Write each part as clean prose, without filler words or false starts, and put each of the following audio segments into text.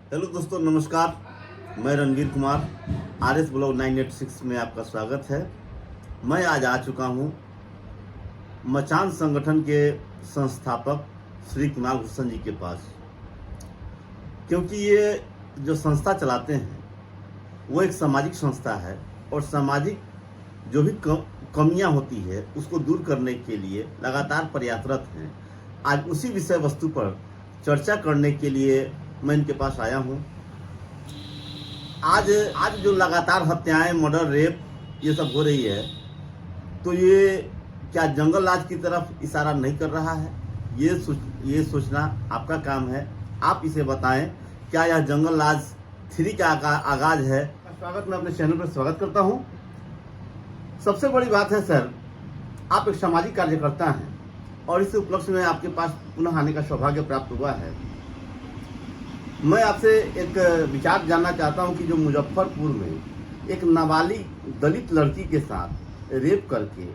Hello दोस्तों, नमस्कार। मैं रणवीर कुमार, RS ब्लॉग 986 में आपका स्वागत है। मैं आज आ चुका हूं मचान संगठन के संस्थापक श्री कुणाल हुसैन जी के पास, क्योंकि ये जो संस्था चलाते हैं वो एक सामाजिक संस्था है और सामाजिक जो भी कमियां होती है उसको दूर करने के लिए लगातार प्रयासरत हैं। आज उसी विषय वस्तु पर चर्चा करने के लिए मैं इनके पास आया हूं। आज जो लगातार हत्याएं, मर्डर, रेप ये सब हो रही है, तो ये क्या जंगल राज की तरफ इशारा नहीं कर रहा है? ये सोचना आपका काम है। आप इसे बताएं, क्या यह जंगल राज 3 का आगाज है? स्वागत, मैं अपने चैनल पर स्वागत करता हूं। सबसे बड़ी बात है सर, आप एक सामाजिक कार्यकर्ता हैं और इस उपलक्ष्य में आपके पास पुनः आने का सौभाग्य प्राप्त हुआ है। मैं आपसे एक विचार जानना चाहता हूं कि जो मुजफ्फरपुर में एक नाबालिग दलित लड़की के साथ रेप करके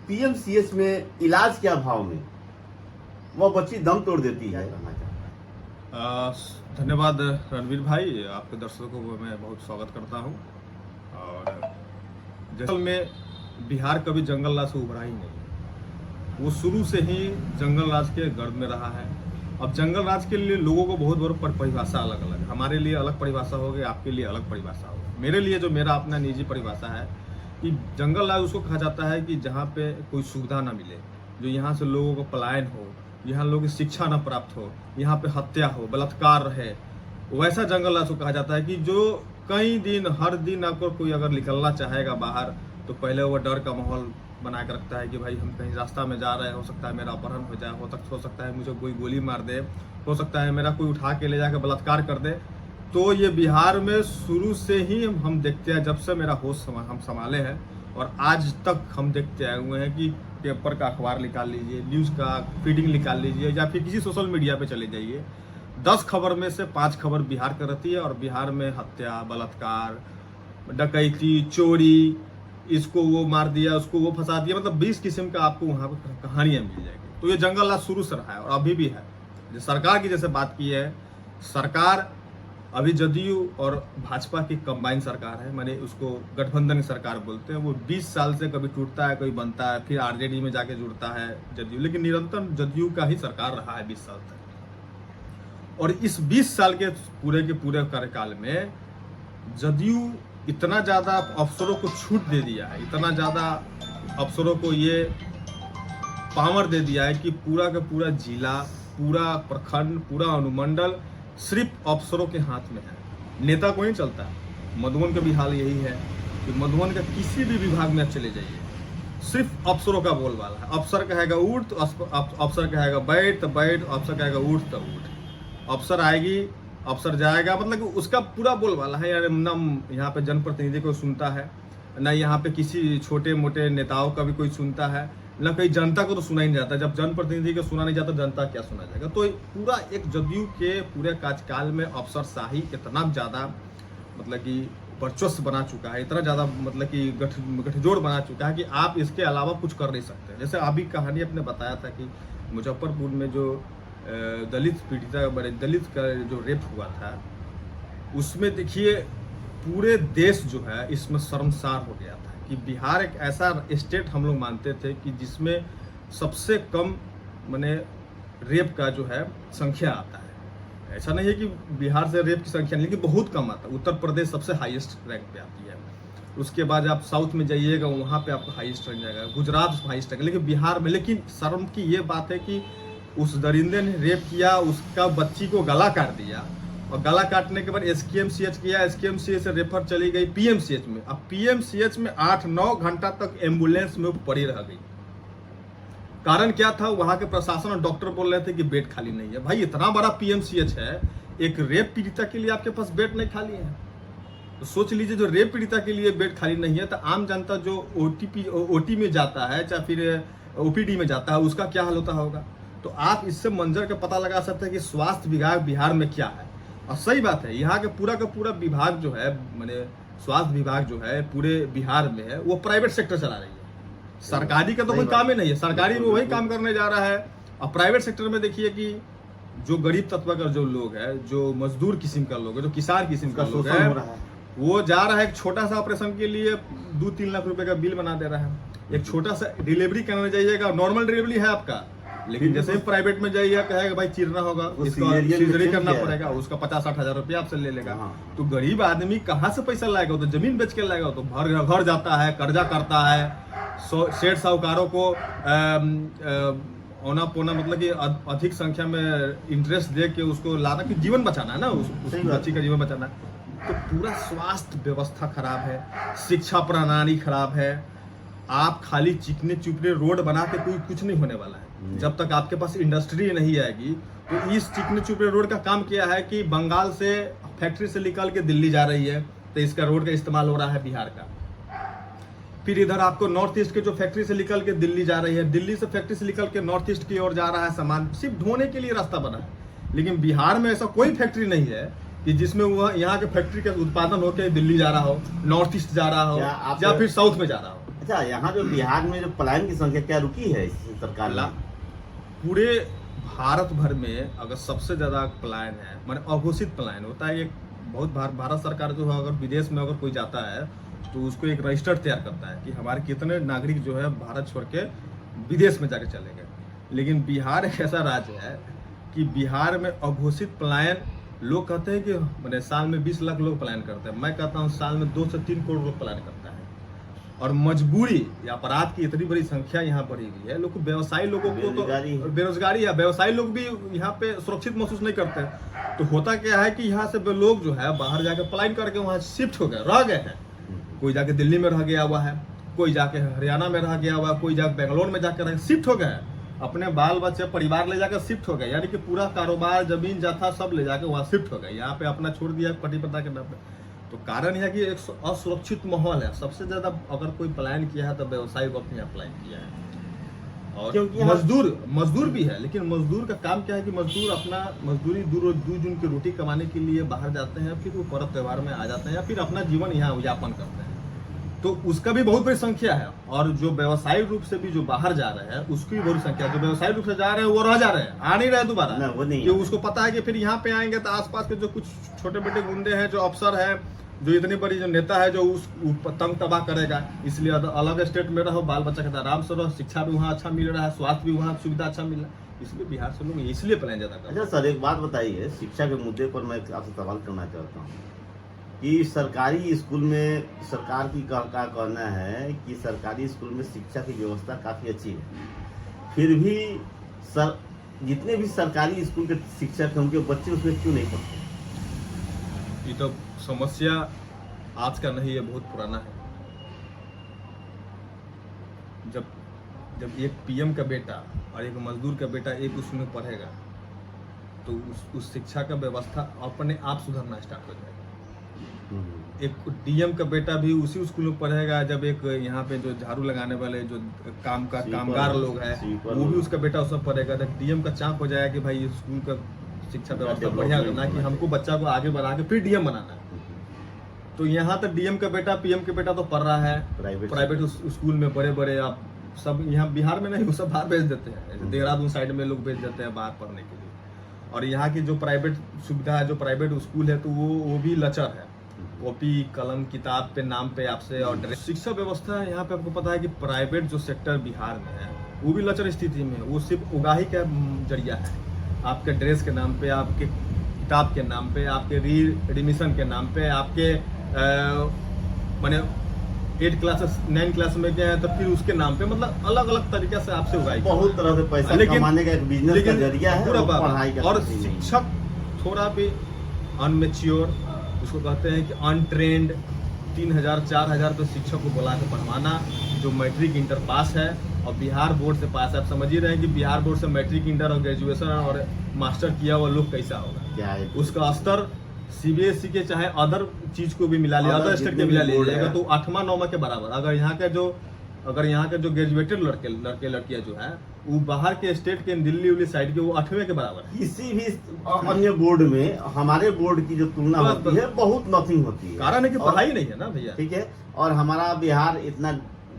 PMCH में इलाज के अभाव में वह बच्ची दम तोड़ देती है। धन्यवाद रणवीर भाई, आपके दर्शकों को मैं बहुत स्वागत करता हूं। और जैसल में बिहार कभी जंगल राज से उभरा ही नहीं, वो शुरू से ही जंगल राज के गर्द में रहा है। अब जंगल राज के लिए लोगों को बहुत बड़ी परिभाषा अलग अलग है। हमारे लिए अलग परिभाषा होगी, आपके लिए अलग परिभाषा होगी। मेरे लिए जो मेरा अपना निजी परिभाषा है कि जंगल राज उसको कहा जाता है कि जहाँ पे कोई सुविधा ना मिले, जो यहाँ से लोगों को पलायन हो, यहाँ लोगों की शिक्षा न प्राप्त हो, यहाँ पे हत्या हो, बलात्कार रहे, वैसा जंगल राज को कहा जाता है। कि जो कई दिन हर दिन आपको कोई अगर निकलना चाहेगा बाहर तो पहले वो डर का माहौल बना के रखता है कि भाई हम कहीं रास्ता में जा रहे हैं, हो सकता है मेरा अपहरण हो जाए, हो सकता है मुझे कोई गोली मार दे, हो सकता है मेरा कोई उठा के ले जाकर बलात्कार कर दे। तो ये बिहार में शुरू से ही हम देखते हैं, जब से मेरा होश हम संभाले हैं और आज तक हम देखते आए हुए हैं कि पेपर का अखबार निकाल लीजिए, न्यूज़ का फीडिंग निकाल लीजिए, या फिर किसी सोशल मीडिया पे चले जाइए, 10 खबर में से 5 खबर बिहार का रहती है। और बिहार में हत्या, बलात्कार, डकैती, चोरी, इसको वो मार दिया, उसको वो फंसा दिया, मतलब 20 किस्म का आपको वहाँ पर कहानियाँ मिल जाएगी। तो ये जंगल राज शुरू से रहा है और अभी भी है। जो सरकार की जैसे बात की है, सरकार अभी जदयू और भाजपा की कंबाइन सरकार है, माने उसको गठबंधन की सरकार बोलते हैं। वो 20 साल से कभी टूटता है, कभी बनता है, फिर RJD में जाके जुड़ता है जदयू, लेकिन निरंतर जदयू का ही सरकार रहा है 20 साल तक। और इस 20 साल के पूरे कार्यकाल में जदयू इतना ज़्यादा अफसरों को छूट दे दिया है, इतना ज़्यादा अफसरों को ये पावर दे दिया है कि पूरा का पूरा जिला, पूरा प्रखंड, पूरा अनुमंडल सिर्फ अफसरों के हाथ में है। नेता को नहीं चलता है। मधुबन का भी हाल यही है कि मधुबन का किसी भी विभाग में आप चले जाइए, सिर्फ अफसरों का बोलबाला है। अफसर कहेगा उठ तो अफसर कहेगा बैठ तो बैठ, अफसर कहेगा उठ तो उठ, अफसर आएगी, अफसर जाएगा, मतलब कि उसका पूरा बोलबाला है। यार ना यहाँ पे जनप्रतिनिधि को सुनता है, ना यहाँ पे किसी छोटे मोटे नेताओं का भी कोई सुनता है, ना कहीं जनता को तो सुना ही नहीं जाता। जब जनप्रतिनिधि को सुना नहीं जाता, जनता क्या सुना जाएगा? तो पूरा एक जदयू के पूरे कार्यकाल में अफसरशाही इतना ज़्यादा मतलब कि वर्चस्व बना चुका है, इतना ज़्यादा मतलब कि गठजोड़ बना चुका है कि आप इसके अलावा कुछ कर नहीं सकते। जैसे अभी कहानी आपने बताया था कि मुजफ्फरपुर में जो दलित पीड़िता, बड़े दलित का जो रेप हुआ था, उसमें देखिए पूरे देश जो है इसमें शर्मसार हो गया था कि बिहार एक ऐसा स्टेट हम लोग मानते थे कि जिसमें सबसे कम माने रेप का जो है संख्या आता है। ऐसा नहीं है कि बिहार से रेप की संख्या, लेकिन बहुत कम आता है। उत्तर प्रदेश सबसे हाईएस्ट रैंक पे आती है, उसके बाद आप साउथ में जाइएगा वहाँ पे आपको हाईएस्ट रैंक जाएगा, गुजरात हाईएस्ट रैंक, लेकिन बिहार में। लेकिन शर्म की ये बात है कि उस दरिंदे ने रेप किया, उसका बच्ची को गला काट दिया और गला काटने के बाद SKMCH किया, SKMCH से रेफर चली गई PMCH में। अब PMCH में 8-9 घंटा तक एम्बुलेंस में पड़ी रह गई। कारण क्या था? वहां के प्रशासन और डॉक्टर बोल रहे थे कि बेड खाली नहीं है। भाई इतना बड़ा PMCH है, एक रेप पीड़िता के लिए आपके पास बेड नहीं खाली है, तो सोच लीजिए जो रेप पीड़िता के लिए बेड खाली नहीं है, तो आम जनता जो OT में जाता है, चाहे फिर OPD में जाता है, उसका क्या हाल होता होगा? तो आप इससे मंजर का पता लगा सकते हैं कि स्वास्थ्य विभाग बिहार में क्या है। और सही बात है, यहाँ का पूरा विभाग जो है, माने स्वास्थ्य विभाग जो है पूरे बिहार में है, वो प्राइवेट सेक्टर चला रही है। सरकारी का तो कोई काम ही नहीं है। सरकारी में वही काम करने जा रहा है। और प्राइवेट सेक्टर में देखिए कि जो गरीब तत्व का जो लोग है, जो मजदूर किस्म का लोग है, जो किसान किस्म का का लोग शोषण है, हो रहा है। वो जा रहा है एक छोटा सा ऑपरेशन के लिए 2-3 लाख रुपए का बिल बना दे रहा है। एक छोटा सा डिलीवरी करने जाइएगा, नॉर्मल डिलीवरी है आपका, लेकिन जैसे ही प्राइवेट में जाइएगा कहेगा भाई चीरना होगा, इसका सर्जरी करना पड़ेगा, उसका 50-60 हजार रुपया आपसे ले लेगा। तो गरीब आदमी कहाँ से पैसा लाएगा? वो तो जमीन बेच के लाएगा, तो घर जाता है, कर्जा करता है, सेठ साहूकारों को औना पोना, मतलब कि अधिक संख्या में इंटरेस्ट दे के उसको लाना, कि जीवन बचाना है ना, उस बच्ची का जीवन बचाना है। तो पूरा स्वास्थ्य व्यवस्था खराब है, शिक्षा प्रणाली खराब है। आप खाली चिकने चुपने रोड बना के कोई कुछ नहीं होने वाला है। जब तक आपके पास इंडस्ट्री नहीं आएगी, तो इस चिकने चुपने रोड का काम किया है कि बंगाल से फैक्ट्री से निकाल के दिल्ली जा रही है, तो इसका रोड का इस्तेमाल हो रहा है बिहार का। फिर इधर आपको नॉर्थ ईस्ट के जो फैक्ट्री से निकल के दिल्ली जा रही है, दिल्ली से फैक्ट्री से निकल के नॉर्थ ईस्ट की ओर जा रहा है सामान, सिर्फ ढोने के लिए रास्ता बना है। लेकिन बिहार में ऐसा कोई फैक्ट्री नहीं है कि जिसमें वह यहाँ के फैक्ट्री का उत्पादन होकर दिल्ली जा रहा हो, नॉर्थ ईस्ट जा रहा हो, या फिर साउथ में जा रहा हो। अच्छा, यहाँ जो बिहार में जो पलायन की संख्या क्या रुकी है इस सरकार ने? पूरे भारत भर में अगर सबसे ज्यादा पलायन है, माने अघोषित पलायन होता है, एक बहुत भारत सरकार जो है, अगर विदेश में अगर कोई जाता है तो उसको एक रजिस्टर तैयार करता है कि हमारे कितने नागरिक जो है भारत छोड़ के विदेश में जाके चले गए। लेकिन बिहार एक ऐसा राज्य है कि बिहार में अघोषित पलायन, लोग कहते हैं कि मैंने साल में 20 लाख लोग पलायन करते हैं, मैं कहता हूँ साल में 2 से 3 करोड़ लोग पलायन करता है। और मजबूरी या अपराध की इतनी बड़ी संख्या यहाँ बढ़ी हुई है, लोग व्यवसायी लोगों को तो बेरोजगारी है, व्यवसायी लोग भी यहाँ पे सुरक्षित महसूस नहीं करते। तो होता क्या है कि यहाँ से लोग जो है बाहर जाके पलायन करके वहाँ शिफ्ट हो गए, रह गए हैं। कोई जाके दिल्ली में रह गया हुआ है, कोई जाके हरियाणा में रह गया हुआ है, कोई जाके बेंगलोर में जाकर शिफ्ट हो गए, अपने बाल बच्चे परिवार ले जाकर शिफ्ट हो गए, यानी कि पूरा कारोबार जमीन जाथा सब ले जाके वहाँ शिफ्ट हो गए, यहाँ पे अपना छोड़ दिया पति पता के नाम पे। तो कारण यह है कि एक असुरक्षित माहौल है। सबसे ज्यादा अगर कोई पलायन किया है तो व्यवसायी को अपने यहाँ पलायन किया है। और मजदूर भी है, लेकिन मजदूर का काम क्या है कि मजदूर अपना मजदूरी दो जून की रोटी कमाने के लिए बाहर जाते हैं, फिर वो पर्व त्यौहार में आ जाते हैं, या फिर अपना जीवन यहाँ यापन करते हैं। तो उसका भी बहुत बड़ी संख्या है। और जो व्यवसायी रूप से भी जो बाहर जा रहे हैं उसकी भी बड़ी संख्या, जो व्यवसायी रूप से जा रहे हैं वो रह जा रहे हैं, आ नहीं रहे दोबारा, कि उसको पता है कि फिर यहाँ पे आएंगे तो आसपास के जो कुछ छोटे मोटे गुंडे हैं, जो अफसर है, जो इतनी बड़ी जो नेता है, जो उस तंग तबाह करेगा। इसलिए अलग स्टेट में रहो, बाल बच्चा के आराम से रहो, शिक्षा भी वहाँ अच्छा मिल रहा है, स्वास्थ्य भी वहाँ सुविधा अच्छा मिल रहा है, इसलिए बिहार से लोग इसलिए प्लान ज्यादा करते हैं। अच्छा सर, एक बात बताइए, शिक्षा के मुद्दे पर मैं आपसे सवाल करना चाहता हूँ कि सरकारी स्कूल में सरकार की का कहना है कि सरकारी स्कूल में शिक्षा की व्यवस्था काफ़ी अच्छी है, फिर भी सर जितने भी सरकारी स्कूल के शिक्षक हैं उनके बच्चे उसमें क्यों नहीं पढ़ते? ये तो समस्या आज का नहीं है, बहुत पुराना है। जब एक पीएम का बेटा और एक मजदूर का बेटा एक उसमें पढ़ेगा तो उस शिक्षा का व्यवस्था अपने आप सुधरना स्टार्ट हो जाएगा। एक डीएम का बेटा भी उसी स्कूल में पढ़ेगा, जब एक यहाँ पे जो झाड़ू लगाने वाले जो कामगार लोग हैं वो भी उसका बेटा उसमें पढ़ेगा, तो डीएम का चाप हो जाएगा कि भाई स्कूल का शिक्षा व्यवस्था बढ़िया करना, कि हमको बच्चा को आगे बढ़ा के फिर डीएम बनाना है। तो यहाँ तक डीएम का बेटा पीएम के बेटा तो पढ़ रहा है प्राइवेट स्कूल में, बड़े बड़े आप सब यहाँ बिहार में नहीं, वो सब बाहर भेज देते हैं, देहरादून साइड में लोग भेज देते हैं बाहर पढ़ने के लिए। और यहाँ की जो प्राइवेट सुविधा है, जो प्राइवेट स्कूल है, तो वो भी लचर है, कॉपी कलम किताब पे नाम पे आपसे। और शिक्षा व्यवस्था यहाँ पे आपको पता है कि प्राइवेट जो सेक्टर बिहार में है वो भी लचर स्थिति में है, वो सिर्फ उगाही का जरिया है, आपके ड्रेस के नाम पे, आपके किताब के नाम पे, आपके एडमिशन के नाम पे, आपके माने 8 क्लास 9 क्लास में गए हैं तो फिर उसके नाम पे, मतलब अलग अलग तरीके से आपसे उगाई, बहुत तरह से पैसा कमाने का एक बिजनेस का जरिया है पढ़ाई का। और शिक्षक थोड़ा भी अनमेच्योर, उसको कहते हैं कि अनट्रेंड, 3000-4000 तो शिक्षक को बुला के पढ़वाना, जो मैट्रिक इंटर पास है और बिहार बोर्ड से पास है। आप समझ ही रहे हैं कि बिहार बोर्ड से मैट्रिक इंटर और ग्रेजुएशन और मास्टर किया हुआ लोग कैसा होगा, क्या है उसका स्तर सीबीएसई के चाहे अदर चीज को भी मिला लिया, अदर स्टेट के मिला लीजिएगा तो 8वां 9वां के बराबर। अगर यहाँ के जो ग्रेजुएटेड लड़के लड़कियां जो है वो बाहर के स्टेट के दिल्ली उल्ली साइड के, वो 8वें के बराबर है। किसी भी अन्य बोर्ड में हमारे बोर्ड की जो तुलना होती है बहुत नथिंग होती है, कारण है कि पढ़ाई नहीं है ना भैया, ठीक है। और हमारा बिहार इतना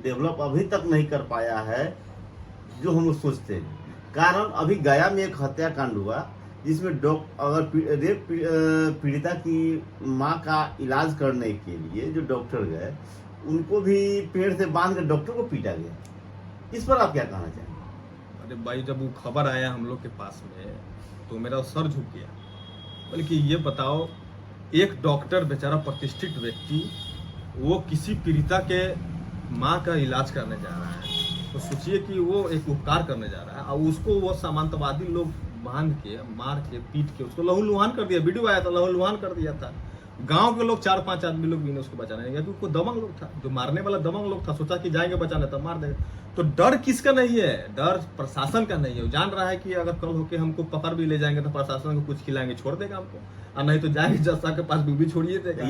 डेवलप अभी तक नहीं कर पाया है जो हम सोचते हैं। कारण अभी गया में एक हत्याकांड हुआ, जिसमें अगर रेप पीड़िता की माँ का इलाज करने के लिए जो डॉक्टर गए उनको भी पेड़ से बांध कर डॉक्टर को पीटा गया। इस पर आप क्या कहना चाहेंगे? अरे भाई, जब वो खबर आया हम लोग के पास में तो मेरा सर झुक गया। बल्कि ये बताओ, एक डॉक्टर बेचारा प्रतिष्ठित व्यक्ति, वो किसी पीड़िता के माँ का इलाज करने जा रहा है, तो सोचिए कि वो एक उपकार करने जा रहा है और उसको वो सामंतवादी लोग बांध के, मार के, पीट के उसको लहूलुहान कर दिया। वीडियो आया था, लहूलुहान कर दिया था। गांव के लोग 4-5 आदमी लोग भी ने उसको बचाने नहीं गए, क्योंकि वो दबंग लोग था, जो मारने वाला दबंग लोग था। सोचा कि जाएंगे बचाने तो मार देंगे। तो डर किसका नहीं है? डर प्रशासन का नहीं है। वो जान रहा है कि अगर कल होके हमको पकड़ भी ले जाएंगे तो प्रशासन को कुछ खिलाएंगे, छोड़ देगा हमको, और नहीं तो जाएंगे जज साहब के पास, भी छोड़िए देगा।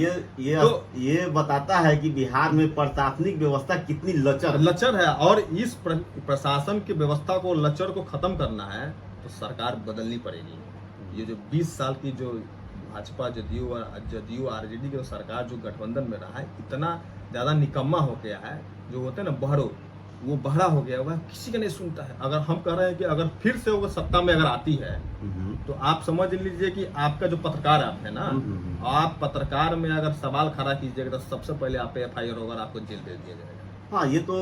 ये बताता है कि बिहार में प्रशासनिक व्यवस्था कितनी लचर है। और इस प्रशासन की व्यवस्था को, लचर को खत्म करना है तो सरकार बदलनी पड़ेगी। ये जो 20 साल की जो भाजपा, जदयू आरजेडी की सरकार जो गठबंधन में रहा है, इतना ज्यादा निकम्मा हो गया है, जो होते हैं ना बहरो, वो बहरा हो गया हुआ है, किसी का नहीं सुनता है। अगर हम कह रहे हैं कि अगर फिर से वो सत्ता में अगर आती है तो आप समझ लीजिए कि आपका जो पत्रकार आप है ना, आप पत्रकार में अगर सवाल खड़ा कीजिएगा तो सबसे पहले आप पे FIR होगा, आपको जेल भेज दिया जाएगा। हाँ, ये तो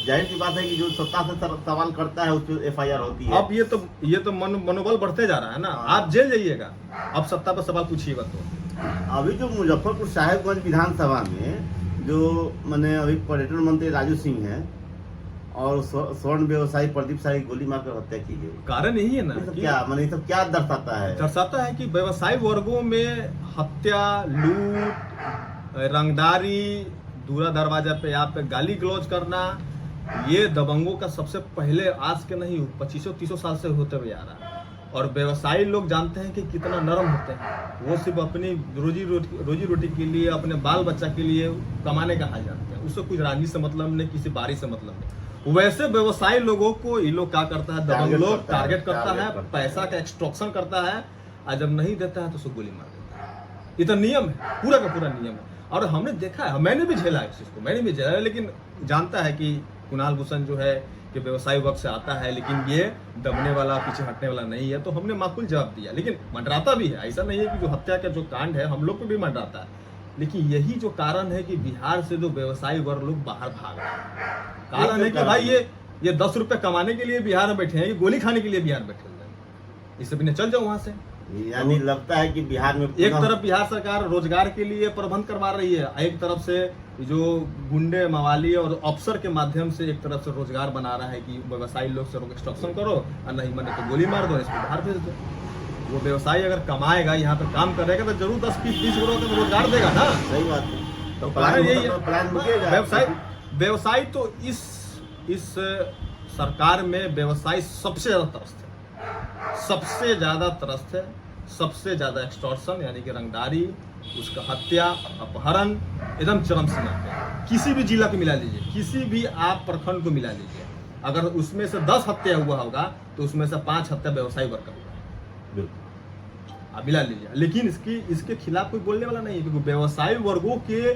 जाहिर सी बात है कि जो सत्ता से सवाल करता है उस पर FIR होती है। अब ये तो मनोबल बढ़ते जा रहा है ना। आप जेल जाइएगा, अब सत्ता पर सवाल पूछिएगा तो। अभी जो मुजफ्फरपुर साहिबगंज विधानसभा में जो मैंने अभी पर्यटन मंत्री राजू सिंह हैं और स्वर्ण व्यवसायी प्रदीप शाह की गोली मारकर हत्या की गई, कारण यही है ना कि क्या मैंने सब क्या दर्शाता है कि व्यवसायी वर्गों में हत्या, लूट, रंगदारी, दूरा दरवाजा पे आप पे गाली गलौज करना, ये दबंगों का सबसे पहले आज के नहीं 2500-3000 साल से होते हुए आ रहा है। और व्यवसायी लोग जानते हैं कि कितना नरम होते हैं। वो सिर्फ अपनी रोजी रोटी के लिए, अपने बाल बच्चा के लिए कमाने का हाल जानते हैं। उससे कुछ राजनीति से मतलब नहीं, किसी बारी से मतलब नहीं। वैसे व्यवसायी लोगों को ये लोग क्या करता है, दबंग लोग टारगेट करता है, पैसा का एक्सट्रॉक्शन करता है, और जब नहीं देता है तो उसको गोली मार देता है। ये तो नियम है, पूरा का पूरा नियम है। और हमने देखा है, मैंने भी झेला है इस चीज को, मैंने भी झेला है। लेकिन जानता है कि कुणाल भूषण जो है कि व्यवसायी वर्ग से आता है, लेकिन ये दबने वाला, पीछे हटने वाला नहीं है, तो हमने माकूल जवाब दिया। लेकिन मंडराता भी है, ऐसा नहीं है कि जो हत्या का जो कांड है हम लोग को भी मंडराता है। लेकिन यही जो कारण है कि बिहार से जो व्यवसायी वर्ग लोग बाहर भाग रहे हैं, कारण है कि भाई ये 10 रुपए कमाने के लिए बिहार में बैठे हैं, ये गोली खाने के लिए बिहार में बैठे हैं। इससे भी चल जाओ वहां से। यानी लगता है कि बिहार में एक तरफ बिहार सरकार रोजगार के लिए प्रबंध करवा रही है, एक तरफ से जो गुंडे, मवाली और अफसर के माध्यम से एक तरफ से रोजगार बना रहा है कि व्यवसायी लोग से एक्सट्रॉक्शन करो, और नहीं माने तो गोली मार दो, इसको बाहर भेज दो। वो व्यवसायी अगर कमाएगा, यहाँ पे काम करेगा, तो जरूर 10-20 करोड़ का रोजगार देगा ना। सही बात है। तो कारण यही है। व्यवसायी तो इस सरकार में व्यवसायी सबसे ज्यादा त्रस्त है, सबसे ज्यादा त्रस्त है, सबसे ज्यादा एक्सटॉर्शन यानी कि रंगदारी, उसका हत्या, अपहरण एकदम चरम सीमा पे। किसी भी जिला को मिला लीजिए, किसी भी आप प्रखंड को मिला लीजिए, अगर उसमें से 10 हत्या हुआ होगा तो उसमें से 5 हत्या व्यवसायी वर्ग का हुआ, आप मिला लीजिए। लेकिन इसके खिलाफ कोई बोलने वाला नहीं है, क्योंकि व्यवसायी वर्गों के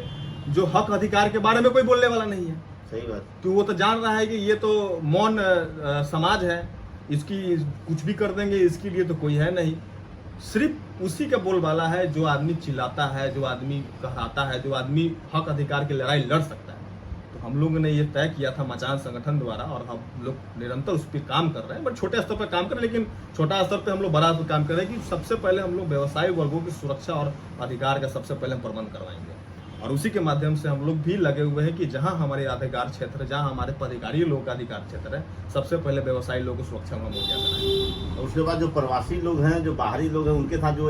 जो हक अधिकार के बारे में कोई बोलने वाला नहीं है। सही बात। तो वो तो जान रहा है कि ये तो मौन समाज है, इसकी कुछ भी कर देंगे, इसके लिए तो कोई है नहीं। सिर्फ उसी का बोलबाला है जो आदमी चिल्लाता है, जो आदमी कहराता है, जो आदमी हक अधिकार की लड़ाई लड़ सकता है। तो हम लोगों ने ये तय किया था मचान संगठन द्वारा, और हम लोग निरंतर उस पर काम कर रहे हैं, बट छोटे स्तर पर काम कर रहे हैं। लेकिन छोटा स्तर पर हम लोग बड़ा काम कर रहे हैं कि सबसे पहले हम लोग व्यवसायी वर्गों की सुरक्षा और अधिकार का सबसे पहले हम प्रबंध करवाएंगे। और उसी के माध्यम से हम लोग भी लगे हुए हैं कि जहां हमारे अधिकार क्षेत्र, जहां हमारे पदाधिकारी लोगों का अधिकार क्षेत्र है, सबसे पहले व्यवसायी लोगों की सुरक्षा हम मुहैया कराएंगे। और उसके बाद जो प्रवासी लोग हैं, जो बाहरी लोग हैं, उनके साथ जो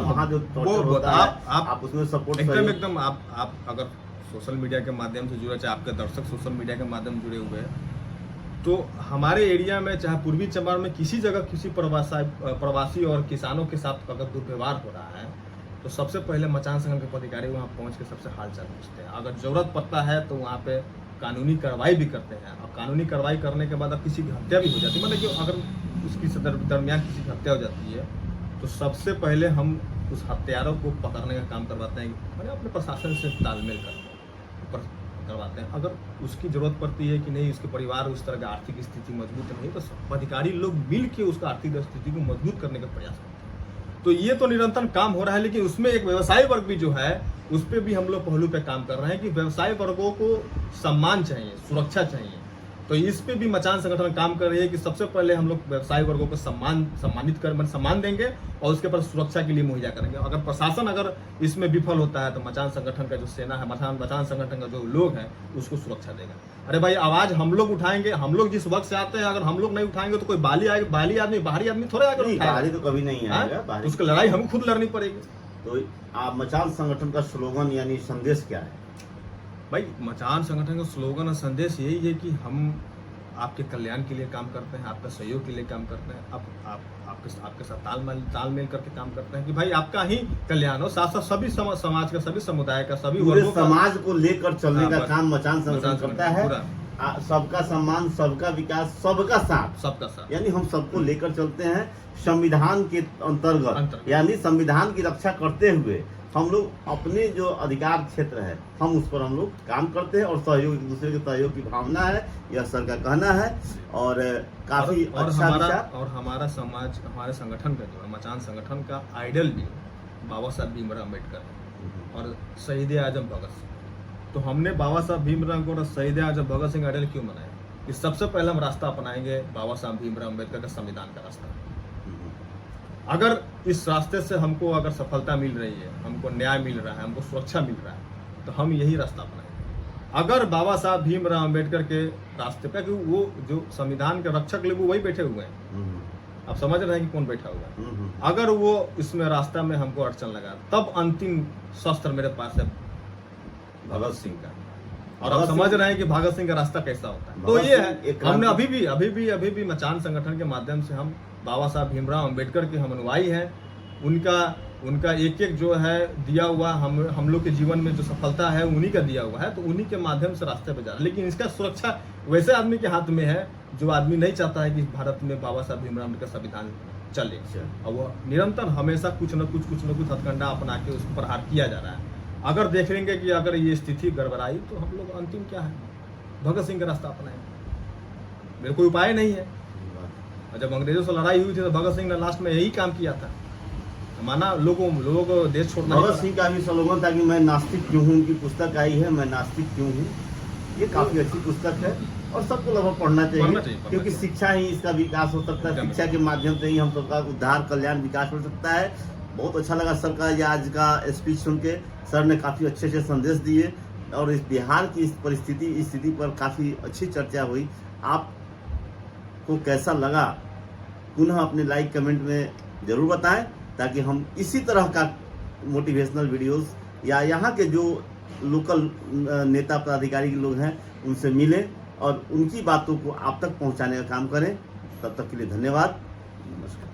वहाँ जो होता है, आप उसमें सपोर्ट एकदम आप अगर सोशल मीडिया के माध्यम से जुड़े, चाहे आपके दर्शक सोशल मीडिया के माध्यम से जुड़े हुए हैं, तो हमारे एरिया में चाहे पूर्वी चंपारण में किसी जगह किसी प्रवासी और किसानों के साथ अगर दुर्व्यवहार हो रहा है, तो सबसे पहले मचान संगठन के पदाधिकारी वहाँ पहुँच के सबसे हाल चाल पूछते हैं। अगर जरूरत पड़ता है तो वहाँ पे कानूनी कार्रवाई भी करते हैं। और कानूनी कार्रवाई करने के बाद अब किसी की हत्या भी हो जाती है, मतलब कि अगर उसकी दरमियान किसी की हत्या हो जाती है, तो सबसे पहले हम उस हत्यारों को पकड़ने का काम करवाते हैं, मतलब अपने प्रशासन से तालमेल करवाते हैं। अगर उसकी जरूरत पड़ती है कि नहीं, उसके परिवार उस तरह की आर्थिक स्थिति मजबूत नहीं, तो अधिकारी लोग मिल के उसका आर्थिक स्थिति को मजबूत करने का प्रयास करते हैं। तो ये तो निरंतर काम हो रहा है, लेकिन उसमें एक व्यवसायी वर्ग भी जो है उस पर भी हम लोग पहलू पे काम कर रहे हैं कि व्यवसायी वर्गों को सम्मान चाहिए, सुरक्षा चाहिए। तो इस पे भी मचान संगठन काम कर रही है कि सबसे पहले हम लोग व्यवसायी वर्गों को सम्मान देंगे और उसके बाद सुरक्षा के लिए मुहैया करेंगे। अगर प्रशासन अगर इसमें विफल होता है तो मचान संगठन का जो सेना है, मचान संगठन का जो लोग हैं उसको सुरक्षा देगा। अरे भाई, आवाज हम लोग उठाएंगे, हम लोग जिस वक्त से आते हैं, अगर हम लोग नहीं उठाएंगे तो कोई बाहरी आदमी थोड़े आकर बाहरी तो कभी नहीं आएगा, बाहरी उसकी लड़ाई हम खुद लड़नी पड़ेगी। तो आप मचान संगठन का स्लोगन यानी संदेश क्या है? भाई, मचान संगठन का स्लोगन और संदेश यही है कि हम आपके कल्याण के लिए काम करते हैं, आपका सहयोग के लिए काम करते हैं, आपके साथ तालमेल करके काम करते हैं कि भाई आपका ही कल्याण हो, साथ साथ सभी समाज का, सभी समुदाय का, सभी वर्गों का, समाज को लेकर चलने का काम मचान संगठन करता है। पूरा सबका सम्मान, सबका विकास, सबका साथ, यानी हम सबको लेकर चलते हैं संविधान के अंतर्गत, यानी संविधान की रक्षा करते हुए हम लोग अपने जो अधिकार क्षेत्र है हम उस पर हम लोग काम करते हैं और सहयोग, एक दूसरे के सहयोग की भावना है, यह सर का कहना है। और काफी हमारा समाज, हमारे संगठन का जो है मचान संगठन का आइडल भी बाबा साहब भीमराव अम्बेडकर और शहीद आजम भगत सिंह। तो हमने बाबा साहब भीमराव और शहीद आजम भगत सिंह आइडल क्यों बनाया? कि सबसे पहले हम रास्ता अपनाएंगे बाबा साहब भीमराव अम्बेडकर का संविधान का रास्ता। अगर इस रास्ते से हमको अगर सफलता मिल रही है, हमको न्याय मिल रहा है, हमको सुरक्षा मिल रहा है, तो हम यही रास्ता अपनाएंगे। अगर बाबा साहब भीमराव अम्बेडकर के रास्ते पे, क्योंकि वो जो संविधान के रक्षक लोग वही बैठे हुए हैं, आप समझ रहे हैं कि कौन बैठा हुआ है। अगर वो इसमें रास्ता में हमको अड़चन लगा, तब अंतिम शस्त्र मेरे पास है भगत सिंह का। और आप समझ रहे हैं कि भगत सिंह का रास्ता कैसा होता है। तो ये है, हमने अभी भी मचान संगठन के माध्यम से हम बाबा साहब भीमराव अम्बेडकर के हम अनुयायी हैं। उनका एक एक जो है दिया हुआ, हम लोग के जीवन में जो सफलता है उन्हीं का दिया हुआ है, तो उन्हीं के माध्यम से रास्ते पे जा रहा है। लेकिन इसका सुरक्षा वैसे आदमी के हाथ में है जो आदमी नहीं चाहता है कि भारत में बाबा साहब भीमराव अम्बेडकर संविधान चले, और वो निरंतर हमेशा कुछ न कुछ हथकंडा अपना के उस पर प्रहार किया जा रहा है। अगर देख लेंगे कि अगर ये स्थिति गड़बड़ाई तो हम लोग अंतिम क्या है, भगत सिंह का रास्ता अपनाएंगे। मेरे कोई उपाय नहीं है। और जब अंग्रेजों से लड़ाई हुई थी तो भगत सिंह ने लास्ट में यही काम किया था, माना लोगों को देश छोड़ना। भगत सिंह का भी स्लोगन था कि मैं नास्तिक क्यों हूँ, उनकी पुस्तक आई है मैं नास्तिक क्यों हूँ। ये काफी अच्छी पुस्तक है और सबको लगभग पढ़ना चाहिए, क्योंकि शिक्षा ही इसका विकास हो सकता है। शिक्षा के माध्यम से ही हम सबका उद्धार, कल्याण, विकास हो सकता है। बहुत अच्छा लगा सर का ये आज का स्पीच सुन के। सर ने काफी अच्छे संदेश दिए और इस बिहार की इस स्थिति पर काफी अच्छी चर्चा हुई। आपको कैसा लगा पुनः अपने लाइक कमेंट में जरूर बताएं, ताकि हम इसी तरह का मोटिवेशनल वीडियोस या यहाँ के जो लोकल नेता पदाधिकारी लोग हैं उनसे मिलें और उनकी बातों को आप तक पहुँचाने का काम करें। तब तक के लिए धन्यवाद, नमस्कार।